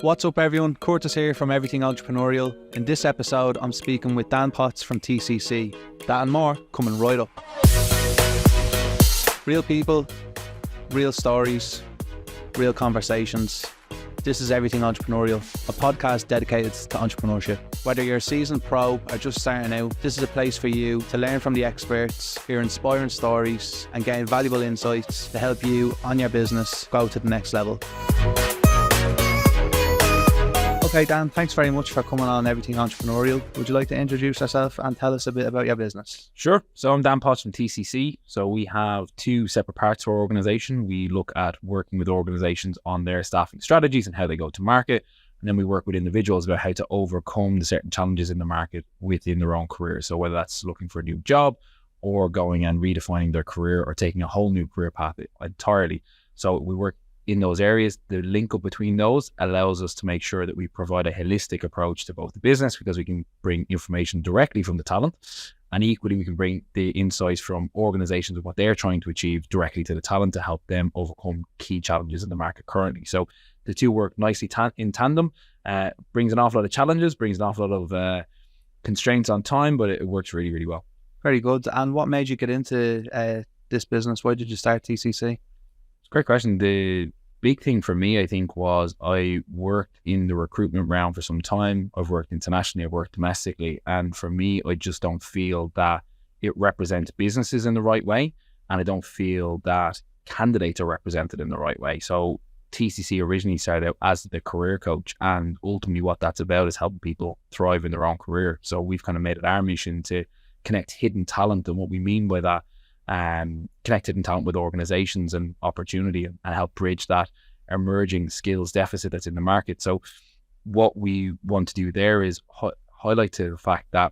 What's up everyone, Curtis here from Everything Entrepreneurial. In this episode I'm speaking with Dan Potts from TCC. That and more coming right up. Real people, real stories, real conversations. This is Everything Entrepreneurial, a podcast dedicated to entrepreneurship. Whether you're a seasoned pro or just starting out, this is a place for you to learn from the experts, hear inspiring stories and gain valuable insights to help you on your business go to the next level. Okay, Dan, thanks very much for coming on Everything Entrepreneurial. Would you like to introduce yourself and tell us a bit about your business? Sure. So I'm Dan Potts from TCC. So we have two separate parts to our organization. We look at working with organizations on their staffing strategies and how they go to market. And then we work with individuals about how to overcome the certain challenges in the market within their own career. So whether that's looking for a new job or going and redefining their career or taking a whole new career path entirely. So we work in those areas. The link up between those allows us to make sure that we provide a holistic approach to both the business, because we can bring information directly from the talent, and equally we can bring the insights from organizations of what they're trying to achieve directly to the talent to help them overcome key challenges in the market currently. So the two work nicely in tandem. Brings an awful lot of challenges, brings an awful lot of constraints on time, but it works really, really well. Very good. And what made you get into this business? Why did you start TCC? It's a great question. The big thing for me, I think, was I worked in the recruitment realm for some time. I've worked internationally, I've worked domestically. And for me, I just don't feel that it represents businesses in the right way. And I don't feel that candidates are represented in the right way. So TCC originally started out as the career coach. And ultimately what that's about is helping people thrive in their own career. So we've kind of made it our mission to connect hidden talent. And what we mean by that, connected in talent with organizations and opportunity, and help bridge that emerging skills deficit that's in the market. So what we want to do there is highlight to the fact that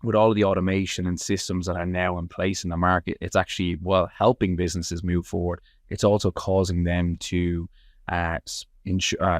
with all of the automation and systems that are now in place in the market, it's actually, well, helping businesses move forward. It's also causing them to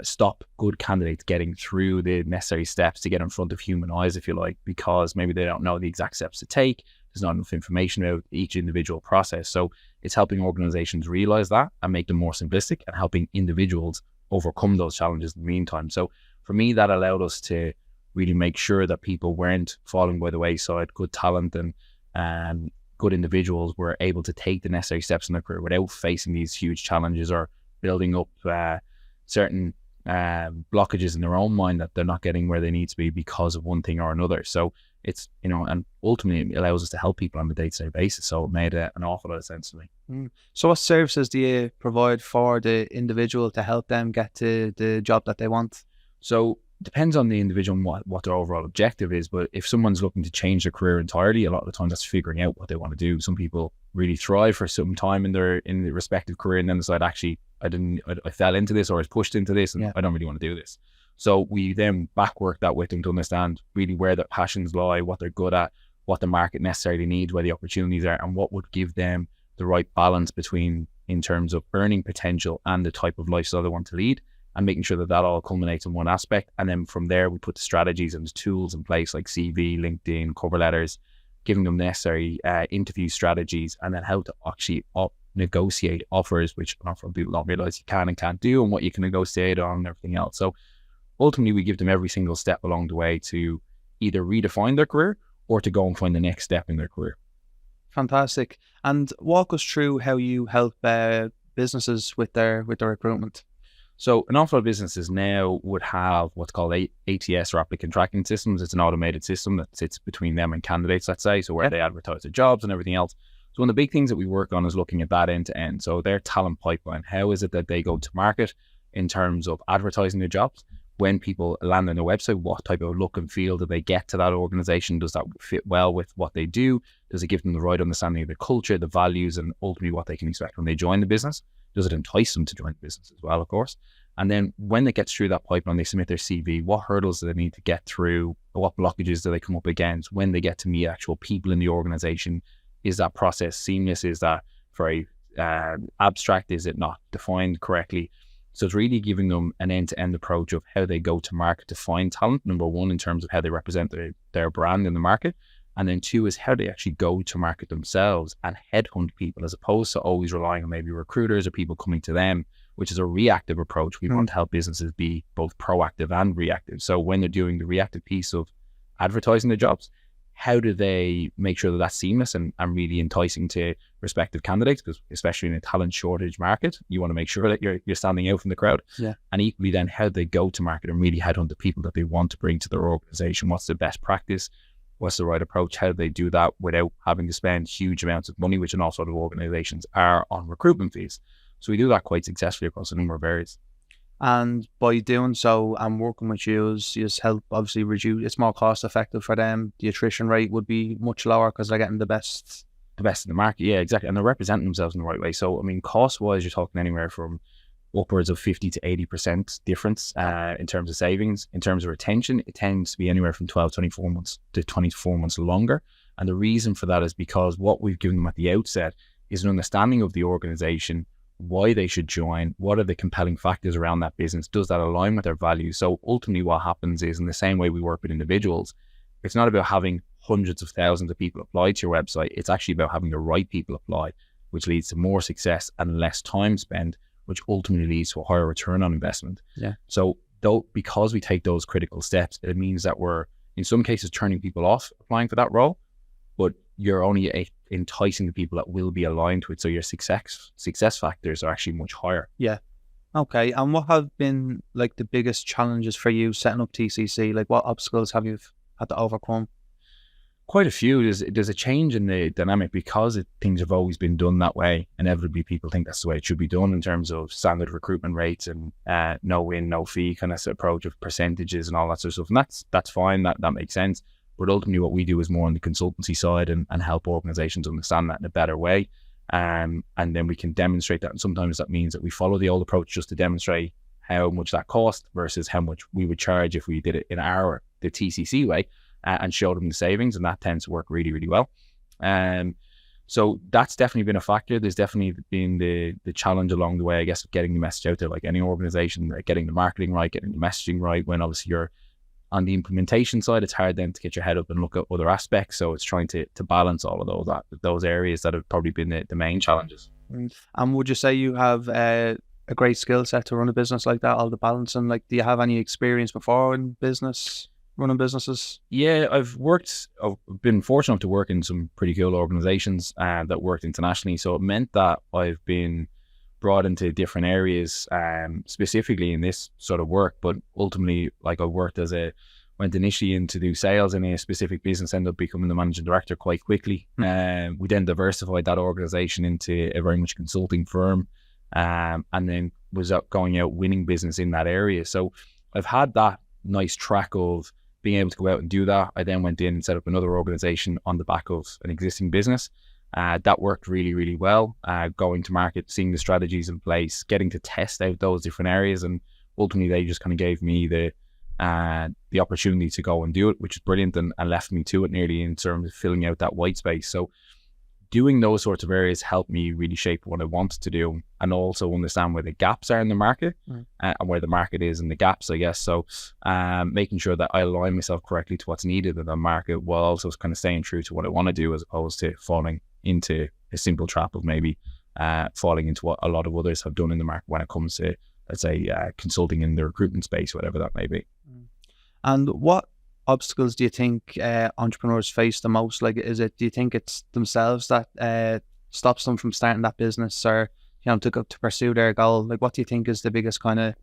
stop good candidates getting through the necessary steps to get in front of human eyes, if you like, because maybe they don't know the exact steps to take. There's not enough information about each individual process. So it's helping organizations realize that and make them more simplistic, and helping individuals overcome those challenges in the meantime. So for me, that allowed us to really make sure that people weren't falling by the wayside. Good talent and good individuals were able to take the necessary steps in their career without facing these huge challenges or building up certain blockages in their own mind that they're not getting where they need to be because of one thing or another. So it's, and ultimately it allows us to help people on a day-to-day basis. So it made an awful lot of sense to me. So what services do you provide for the individual to help them get to the job that they want? So it depends on the individual and what their overall objective is. But if someone's looking to change their career entirely, a lot of the time that's figuring out what they want to do. Some people really thrive for some time in the respective career and then decide, actually, I fell into this, or I was pushed into this, and I don't really want to do this. So we then backwork that with them to understand really where their passions lie, what they're good at, what the market necessarily needs, where the opportunities are, and what would give them the right balance between, in terms of earning potential and the type of lifestyle they want to lead, and making sure that that all culminates in one aspect. And then from there, we put the strategies and the tools in place, like CV, LinkedIn, cover letters, giving them necessary interview strategies, and then how to actually negotiate offers, which often people don't realize you can and can't do, and what you can negotiate on and everything else. So ultimately, we give them every single step along the way to either redefine their career or to go and find the next step in their career. Fantastic. And walk us through how you help businesses with their recruitment. So an awful lot of businesses now would have what's called ATS, or applicant tracking systems. It's an automated system that sits between them and candidates, let's say, so where they advertise their jobs and everything else. So one of the big things that we work on is looking at that end to end. So their talent pipeline, how is it that they go to market in terms of advertising their jobs? When people land on their website, what type of look and feel do they get to that organization? Does that fit well with what they do? Does it give them the right understanding of the culture, the values, and ultimately what they can expect when they join the business? Does it entice them to join the business as well, of course? And then when it gets through that pipeline, they submit their CV. What hurdles do they need to get through? What blockages do they come up against? When they get to meet actual people in the organization, is that process seamless? Is that very abstract? Is it not defined correctly? So it's really giving them an end-to-end approach of how they go to market to find talent. Number one, in terms of how they represent their brand in the market. And then two is how they actually go to market themselves and headhunt people, as opposed to always relying on maybe recruiters or people coming to them. which is a reactive approach. We want to help businesses be both proactive and reactive. So when they're doing the reactive piece of advertising their jobs, how do they make sure that that's seamless and really enticing to respective candidates? Because especially in a talent shortage market, you want to make sure that you're standing out from the crowd. Yeah. And equally then, how do they go to market and really headhunt the people that they want to bring to their organization? What's the best practice? What's the right approach? How do they do that without having to spend huge amounts of money, which an awful lot of organizations are on recruitment fees? So we do that quite successfully across a number of areas. And by doing so and working with you just help obviously reduce, it's more cost effective for them. The attrition rate would be much lower because they're getting the best in the market. Yeah, exactly. And they're representing themselves in the right way. So, I mean, cost wise, you're talking anywhere from upwards of 50 to 80% difference in terms of savings. In terms of retention, it tends to be anywhere from 24 months to 24 months longer. And the reason for that is because what we've given them at the outset is an understanding of the organization, why they should join, what are the compelling factors around that business, does that align with their values? So ultimately what happens is, in the same way we work with individuals, it's not about having hundreds of thousands of people apply to your website. It's actually about having the right people apply, which leads to more success and less time spent, which ultimately leads to a higher return on investment. Yeah. So because we take those critical steps, it means that we're in some cases turning people off applying for that role, but you're only enticing the people that will be aligned to it. So your success factors are actually much higher. Yeah. Okay. And what have been like the biggest challenges for you setting up TCC? Like what obstacles have you had to overcome? Quite a few. There's a change in the dynamic because things have always been done that way. Inevitably, people think that's the way it should be done in terms of standard recruitment rates and no win, no fee kind of approach of percentages and all that sort of stuff. And that's fine. That makes sense. But ultimately what we do is more on the consultancy side and help organizations understand that in a better way. And then we can demonstrate that. And sometimes that means that we follow the old approach just to demonstrate how much that cost versus how much we would charge if we did it in the TCC way and show them the savings. And that tends to work really, really well. So that's definitely been a factor. There's definitely been the challenge along the way, I guess, of getting the message out there, like any organization, getting the marketing right, getting the messaging right. When obviously you're on the implementation side, it's hard then to get your head up and look at other aspects. So it's trying to balance all of those areas that have probably been the main challenges. And would you say you have a great skill set to run a business like that, all the balancing? Like, do you have any experience before in running businesses? Yeah, I've been fortunate enough to work in some pretty cool organizations that worked internationally. So it meant that I've been brought into different areas, specifically in this sort of work. But ultimately, like I went initially in to do sales in a specific business, ended up becoming the managing director quite quickly. We then diversified that organization into a very much consulting firm, and then was going out winning business in that area. So I've had that nice track of being able to go out and do that. I then went in and set up another organization on the back of an existing business. That worked really, really well, going to market, seeing the strategies in place, getting to test out those different areas. And ultimately, they just kind of gave me the opportunity to go and do it, which is brilliant, and left me to it nearly in terms of filling out that white space. So doing those sorts of areas helped me really shape what I wanted to do and also understand where the gaps are in the market and where the market is in the gaps, I guess. So making sure that I align myself correctly to what's needed in the market while also kind of staying true to what I want to do, as opposed to falling into a simple trap of maybe falling into what a lot of others have done in the market when it comes to, let's say, consulting in the recruitment space, whatever that may be. And what obstacles do you think entrepreneurs face the most? Like, do you think it's themselves that stops them from starting that business, or to pursue their goal? Like, what do you think is the biggest kind of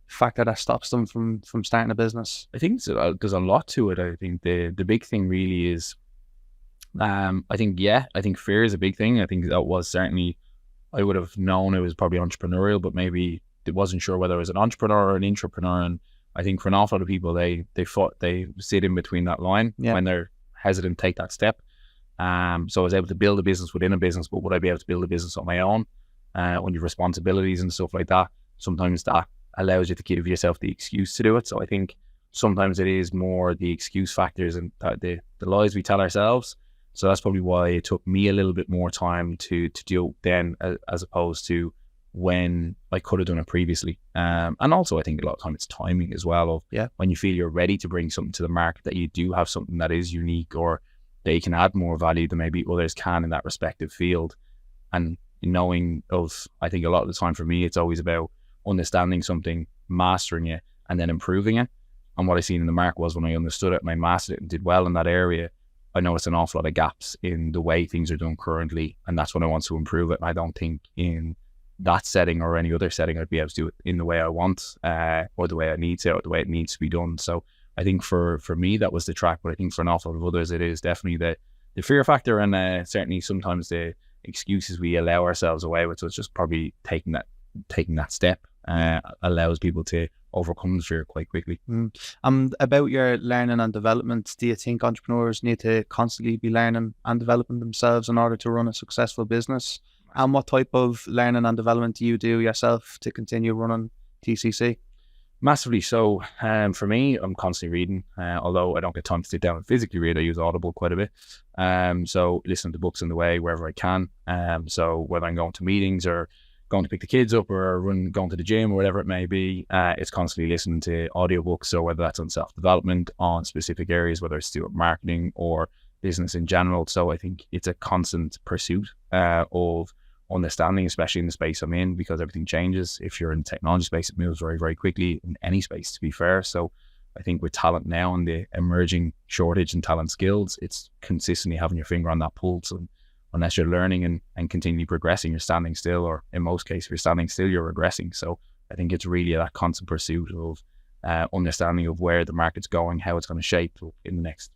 factor that stops them from starting a business? I think there's a lot to it. I think the big thing really is, I think fear is a big thing. I think that was certainly, I would have known it was probably entrepreneurial, but maybe it wasn't sure whether it was an entrepreneur or an intrapreneur. And I think for an awful lot of people, they sit in between that line when they're hesitant to take that step. So I was able to build a business within a business, but would I be able to build a business on my own? When you have responsibilities and stuff like that, sometimes that allows you to give yourself the excuse to do it. So I think sometimes it is more the excuse factors and the lies we tell ourselves. So that's probably why it took me a little bit more time to do it then, as opposed to when I could have done it previously. And also I think a lot of time it's timing as well, of when you feel you're ready to bring something to the market, that you do have something that is unique or that you can add more value than maybe others can in that respective field. And knowing I think a lot of the time for me, it's always about understanding something, mastering it, and then improving it. And what I seen in the market was when I understood it and I mastered it and did well in that area, I noticed an awful lot of gaps in the way things are done currently. And that's when I want to improve it. And I don't think in that setting or any other setting I'd be able to do it in the way I want, or the way I need to, or the way it needs to be done. So I think for me, that was the track. But I think for an awful lot of others, it is definitely the fear factor, and certainly sometimes the excuses we allow ourselves away with. So it's just probably taking that step allows people to overcome the fear quite quickly. About your learning and development, do you think entrepreneurs need to constantly be learning and developing themselves in order to run a successful business? And what type of learning and development do you do yourself to continue running TCC? Massively so. For me, I'm constantly reading, although I don't get time to sit down and physically read. I use Audible quite a bit. So listen to books on the way wherever I can. So whether I'm going to meetings or going to pick the kids up or going to the gym or whatever it may be, it's constantly listening to audiobooks. So whether that's on self-development, on specific areas, whether it's to do with marketing or business in general. So I think it's a constant pursuit of understanding, especially in the space I'm in, because everything changes. If you're in the technology space, it moves very, very quickly in any space, to be fair. So I think with talent now and the emerging shortage in talent skills, it's consistently having your finger on that pulse. And unless you're learning and continually progressing, you're standing still, or in most cases, if you're standing still, you're regressing. So I think it's really that constant pursuit of understanding of where the market's going, how it's going to shape in the next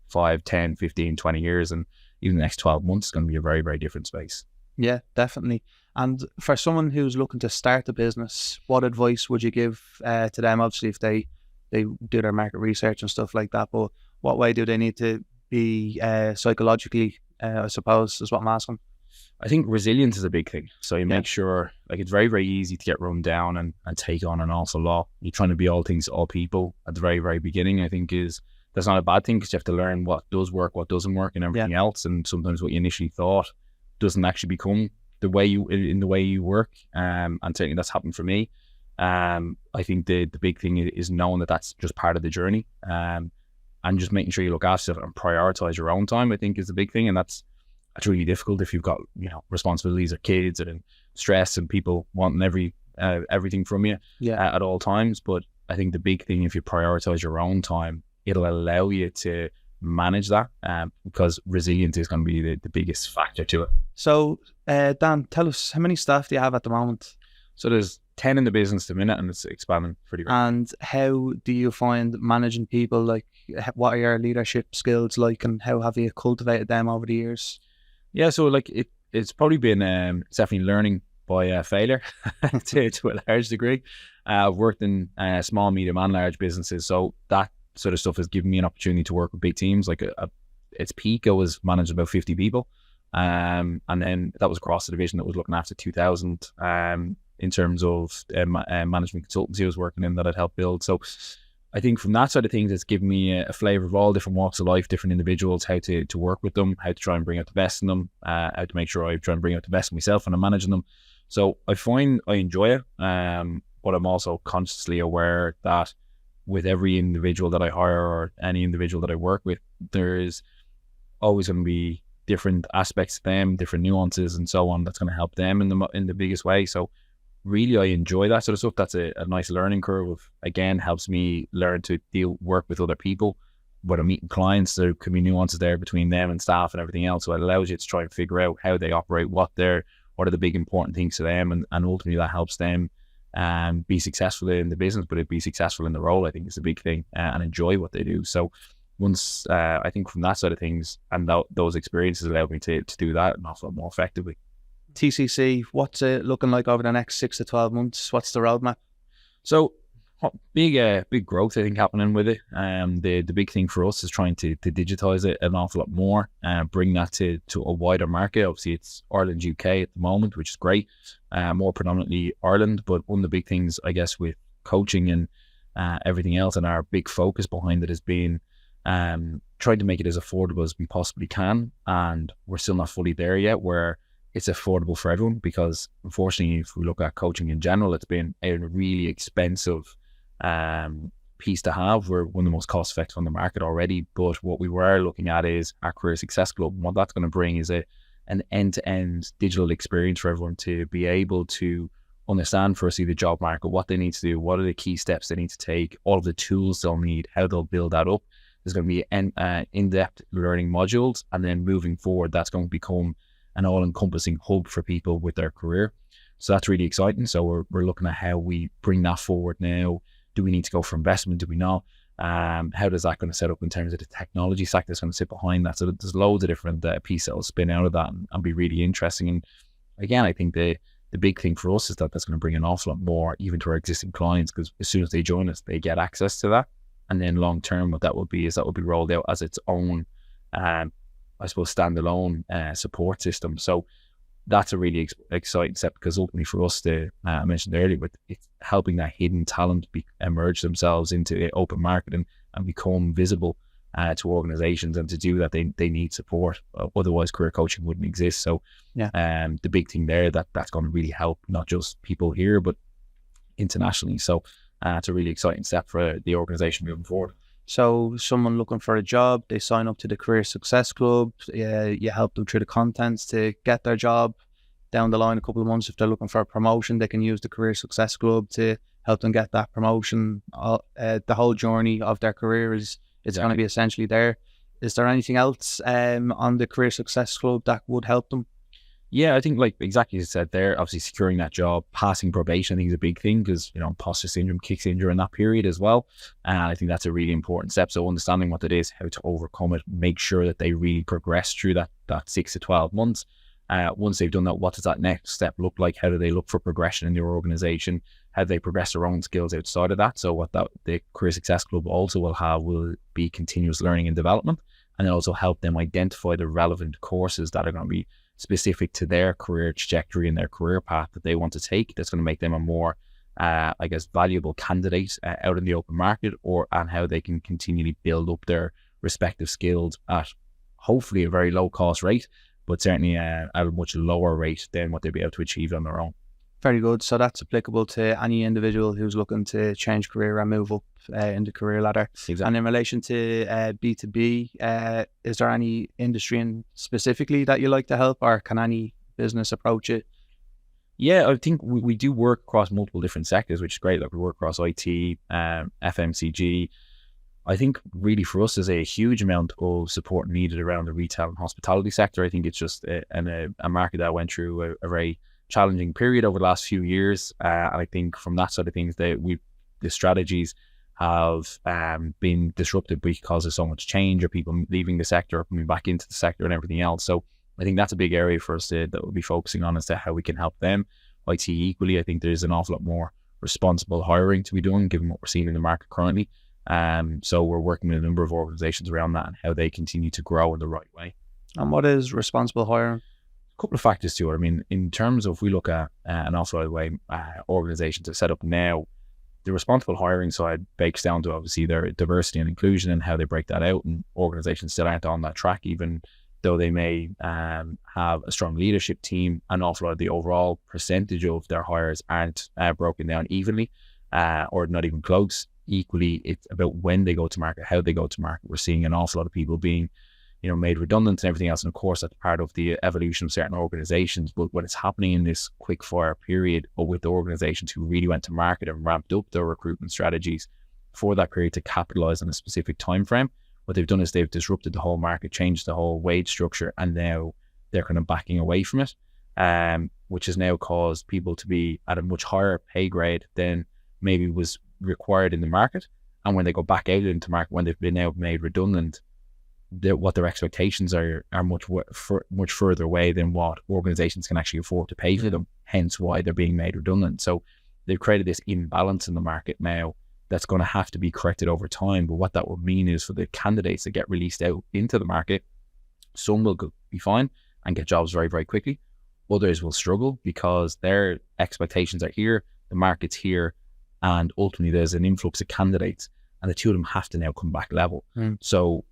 5, 10, 15, 20 years, and even the next 12 months is going to be a very, very different space. Yeah, definitely. And for someone who's looking to start a business, what advice would you give to them? Obviously, if they do their market research and stuff like that, but what way do they need to be psychologically, I suppose, is what I'm asking. I think resilience is a big thing. So you make sure, like, it's very, very easy to get run down and take on an awful lot. You're trying to be all things to all people at the very, very beginning, I think that's not a bad thing, because you have to learn what does work, what doesn't work, and everything else. And sometimes what you initially thought doesn't actually become the way you work. And certainly that's happened for me. I think the big thing is knowing that that's just part of the journey, and just making sure you look after yourself and prioritize your own time, I think, is the big thing. And that's really difficult if you've got, responsibilities or kids and stress and people wanting everything from you at all times. But I think the big thing, if you prioritize your own time, it'll allow you to manage that, because resilience is going to be the biggest factor to it. So Dan, tell us, how many staff do you have at the moment? So there's 10 in the business at the minute, and it's expanding pretty rapidly. And how do you find managing people? Like, what are your leadership skills like, and how have you cultivated them over the years? Yeah, so like it's probably been it's definitely learning by failure to a large degree. I've worked in small, medium and large businesses, so that sort of stuff has given me an opportunity to work with big teams. Like its peak, I was managing about 50 people, and then that was across the division that was looking after 2,000 in terms of management consultancy I was working in that I'd helped build. So I think from that side of things, it's given me a flavour of all different walks of life, different individuals, how to work with them, how to try and bring out the best in them, how to make sure I try and bring out the best in myself when I'm managing them. So I find I enjoy it, but I'm also consciously aware that with every individual that I hire or any individual that I work with, there's always going to be different aspects to them, different nuances and so on that's going to help them in the biggest way. So really, I enjoy that sort of stuff. That's a nice learning curve of, again, helps me learn to work with other people. When I'm meeting clients, there can be nuances there between them and staff and everything else. So it allows you to try and figure out how they operate, what are the big important things to them, and ultimately that helps them be successful in the business, but be successful in the role, I think, is a big thing, and enjoy what they do. So once I think from that side of things, and those experiences allowed me to do that an awful lot more effectively. TCC, what's it looking like over the next 6 to 12 months? What's the roadmap? So big growth, I think, happening with it. The big thing for us is trying to digitize it an awful lot more, bring that to a wider market. Obviously, it's Ireland, UK at the moment, which is great. More predominantly Ireland, but one of the big things, I guess, with coaching and everything else, and our big focus behind it has been trying to make it as affordable as we possibly can. And we're still not fully there yet, where it's affordable for everyone, because unfortunately, if we look at coaching in general, it's been a really expensive piece to have. We're one of the most cost effective on the market already, but what we were looking at is our Career Success Club, and what that's going to bring is an end-to-end digital experience for everyone to be able to understand firstly the job market, what they need to do, what are the key steps they need to take, all of the tools they'll need, how they'll build that up. There's going to be in-depth learning modules, and then moving forward, that's going to become an all-encompassing hub for people with their career. So that's really exciting. So we're looking at how we bring that forward now. Do we need to go for investment? Do we not? How does that going to set up in terms of the technology stack that's going to sit behind that? So there's loads of different pieces that will spin out of that and be really interesting. And again, I think the big thing for us is that that's going to bring an awful lot more even to our existing clients, because as soon as they join us, they get access to that. And then long term, what that will be is that will be rolled out as its own, I suppose, standalone support system. So that's a really exciting step, because ultimately for us, I mentioned earlier, but it's helping that hidden talent emerge themselves into the open market and become visible to organizations. And to do that, they need support. Otherwise, career coaching wouldn't exist. So the big thing there, that's going to really help not just people here, but internationally. So it's a really exciting step for the organization moving forward. So someone looking for a job, they sign up to the Career Success Club. You help them through the contents to get their job. Down the line, a couple of months, if they're looking for a promotion, they can use the Career Success Club to help them get that promotion. The whole journey of their career is going to be essentially there. Is there anything else on the Career Success Club that would help them? Yeah, I think like exactly as you said there, obviously securing that job, passing probation, I think is a big thing, because, imposter syndrome kicks in during that period as well. And I think that's a really important step. So understanding what it is, how to overcome it, make sure that they really progress through that 6 to 12 months. Once they've done that, what does that next step look like? How do they look for progression in their organization? How do they progress their own skills outside of that? So what the Career Success Club also will be continuous learning and development, and also help them identify the relevant courses that are going to be specific to their career trajectory and their career path that they want to take. That's going to make them a more, valuable candidate out in the open market, and how they can continually build up their respective skills at hopefully a very low cost rate, but certainly at a much lower rate than what they'll be able to achieve on their own. Very good. So that's applicable to any individual who's looking to change career and move up in the career ladder. Exactly. And in relation to B2B, is there any industry specifically that you like to help, or can any business approach it? Yeah, I think we do work across multiple different sectors, which is great. Like we work across IT, FMCG. I think really for us, there's a huge amount of support needed around the retail and hospitality sector. I think it's just a market that went through a very challenging period over the last few years. And I think from that side of things, the strategies have been disrupted because there's so much change, or people leaving the sector, or coming back into the sector and everything else. So I think that's a big area for us that we'll be focusing on, as to how we can help them. IT equally, I think there's an awful lot more responsible hiring to be done, given what we're seeing in the market currently. So we're working with a number of organizations around that and how they continue to grow in the right way. And what is responsible hiring? A couple of factors to it. I mean, in terms of, we look at an awful lot of way organizations are set up now, the responsible hiring side breaks down to obviously their diversity and inclusion and how they break that out. And organizations still aren't on that track, even though they may have a strong leadership team. An awful lot of the overall percentage of their hires aren't broken down evenly, or not even close. Equally, it's about when they go to market, how they go to market. We're seeing an awful lot of people being made redundant and everything else. And of course, that's part of the evolution of certain organizations. But when it's happening in this quick fire period, or with the organizations who really went to market and ramped up their recruitment strategies for that period to capitalize on a specific time frame, what they've done is they've disrupted the whole market, changed the whole wage structure, and now they're kind of backing away from it, which has now caused people to be at a much higher pay grade than maybe was required in the market. And when they go back out into market, when they've been now made redundant, what their expectations are much further away than what organizations can actually afford to pay for them, hence why they're being made redundant. So they've created this imbalance in the market now that's going to have to be corrected over time. But what that will mean is, for the candidates that get released out into the market, some will be fine and get jobs very, very quickly. Others will struggle because their expectations are here, the market's here, and ultimately there's an influx of candidates, and the two of them have to now come back level. So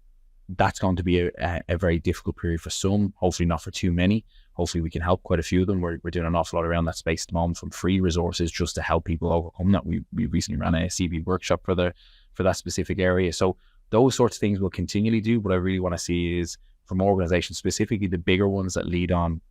that's going to be a very difficult period for some, hopefully not for too many. Hopefully we can help quite a few of them. We're doing an awful lot around that space at the moment, from free resources just to help people overcome that. We recently ran a CV workshop for that specific area. So those sorts of things we'll continually do. What I really want to see is, from organizations, specifically the bigger ones that lead on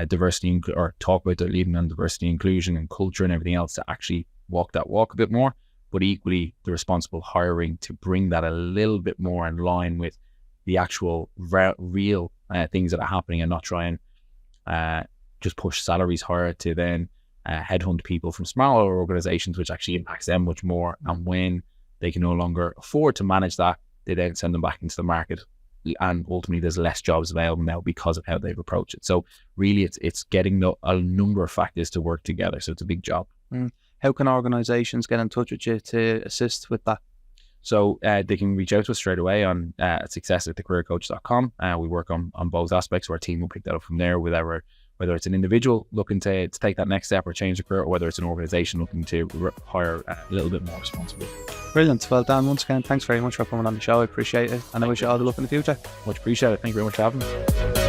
diversity or talk about their leading on diversity, inclusion and culture and everything else to actually walk that walk a bit more, but equally the responsible hiring to bring that a little bit more in line with the actual real things that are happening, and not try and just push salaries higher to then headhunt people from smaller organizations, which actually impacts them much more. And when they can no longer afford to manage that, they then send them back into the market, and ultimately there's less jobs available now because of how they've approached it. So really it's getting a number of factors to work together. So it's a big job. How can organizations get in touch with you to assist with that? So they can reach out to us straight away on success@thecareercoach.com. We work on both aspects. Our team will pick that up from there, whether it's an individual looking to take that next step or change their career, or whether it's an organization looking to hire a little bit more responsibly. Brilliant. Well, Dan, once again, thanks very much for coming on the show. I appreciate it, and I wish you all the luck in the future. Much appreciated. Thank you very much for having me.